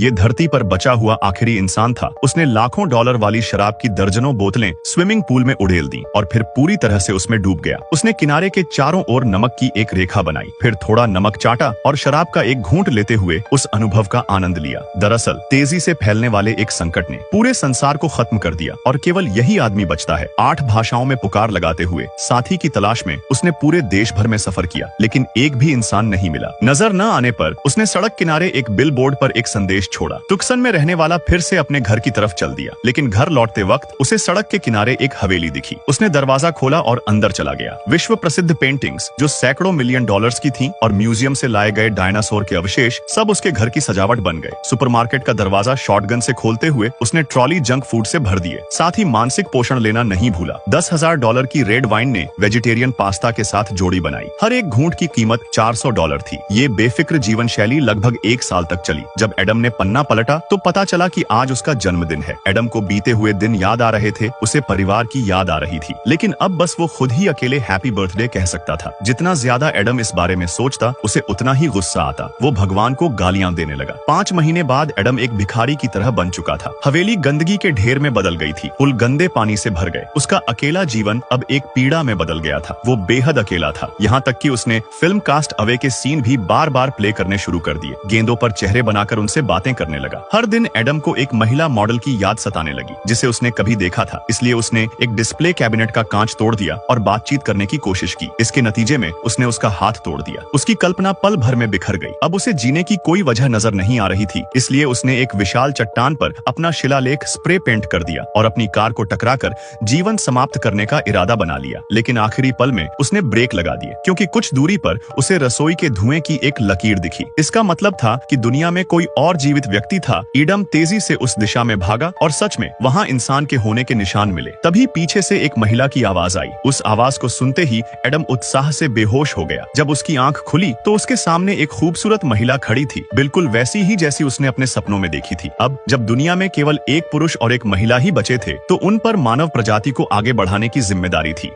ये धरती पर बचा हुआ आखिरी इंसान था। उसने लाखों डॉलर वाली शराब की दर्जनों बोतलें स्विमिंग पूल में उड़ेल दी और फिर पूरी तरह से उसमें डूब गया। उसने किनारे के चारों ओर नमक की एक रेखा बनाई, फिर थोड़ा नमक चाटा और शराब का एक घूंट लेते हुए उस अनुभव का आनंद लिया। दरअसल तेजी से फैलने वाले एक संकट ने पूरे संसार को खत्म कर दिया और केवल यही आदमी बचता है। 8 भाषाओं में पुकार लगाते हुए साथी की तलाश में उसने पूरे देश भर में सफर किया, लेकिन एक भी इंसान नहीं मिला। नजर न आने पर उसने सड़क किनारे एक बिल बोर्ड पर एक संदेश छोड़ा। तुक्सन में रहने वाला फिर से अपने घर की तरफ चल दिया, लेकिन घर लौटते वक्त उसे सड़क के किनारे एक हवेली दिखी। उसने दरवाजा खोला और अंदर चला गया। विश्व प्रसिद्ध पेंटिंग्स जो सैकड़ों मिलियन डॉलर्स की थीं और म्यूजियम से लाए गए डायनासोर के अवशेष सब उसके घर की सजावट बन गए। सुपरमार्केट का दरवाजा शॉटगन से खोलते हुए उसने ट्रॉली जंक फूड से भर दिए। साथ ही मानसिक पोषण लेना नहीं भूला। $10,000 की रेड वाइन ने वेजिटेरियन पास्ता के साथ जोड़ी बनाई। हर एक घूंट की कीमत $400 थी। ये बेफिक्र जीवन शैली लगभग 1 साल तक चली। जब एडम ने पन्ना पलटा तो पता चला कि आज उसका जन्मदिन है। एडम को बीते हुए दिन याद आ रहे थे, उसे परिवार की याद आ रही थी, लेकिन अब बस वो खुद ही अकेले हैप्पी बर्थडे कह सकता था। जितना ज्यादा एडम इस बारे में सोचता उसे उतना ही गुस्सा आता। वो भगवान को गालियां देने लगा। 5 महीने बाद एडम एक भिखारी की तरह बन चुका था। हवेली गंदगी के ढेर में बदल गई थी। पुल गंदे पानी से भर गए। उसका अकेला जीवन अब एक पीड़ा में बदल गया था। वो बेहद अकेला था, यहाँ तक कि उसने फिल्म कास्ट अवे के सीन भी बार बार प्ले करने शुरू कर दिए। गेंदों पर चेहरे बनाकर उनसे बातें करने लगा। हर दिन एडम को एक महिला मॉडल की याद सताने लगी जिसे उसने कभी देखा था। इसलिए उसने एक डिस्प्ले कैबिनेट का कांच तोड़ दिया और बातचीत करने की कोशिश की। इसके नतीजे में उसने उसका हाथ तोड़ दिया। उसकी कल्पना पल भर में बिखर गई। अब उसे जीने की कोई वजह नजर नहीं आ रही थी, इसलिए उसने एक विशाल चट्टान पर अपना शिलालेख स्प्रे पेंट कर दिया और अपनी कार को टकराकर जीवन समाप्त करने का इरादा बना लिया। लेकिन आखिरी पल में उसने ब्रेक लगा दिए, क्योंकि कुछ दूरी पर उसे रसोई के धुएं की एक लकीर दिखी। इसका मतलब था कि दुनिया में कोई और जीवित व्यक्ति था। एडम तेजी से उस दिशा में भागा और सच में वहां इंसान के होने के निशान मिले। तभी पीछे से एक महिला की आवाज आई। उस आवाज को सुनते ही एडम उत्साह से बेहोश हो गया। जब उसकी आंख खुली तो उसके सामने एक खूबसूरत महिला खड़ी थी, बिल्कुल वैसी ही जैसी उसने अपने सपनों में देखी थी। अब जब दुनिया में केवल एक पुरुष और एक महिला ही बचे थे तो उन पर मानव प्रजाति को आगे बढ़ाने की जिम्मेदारी थी।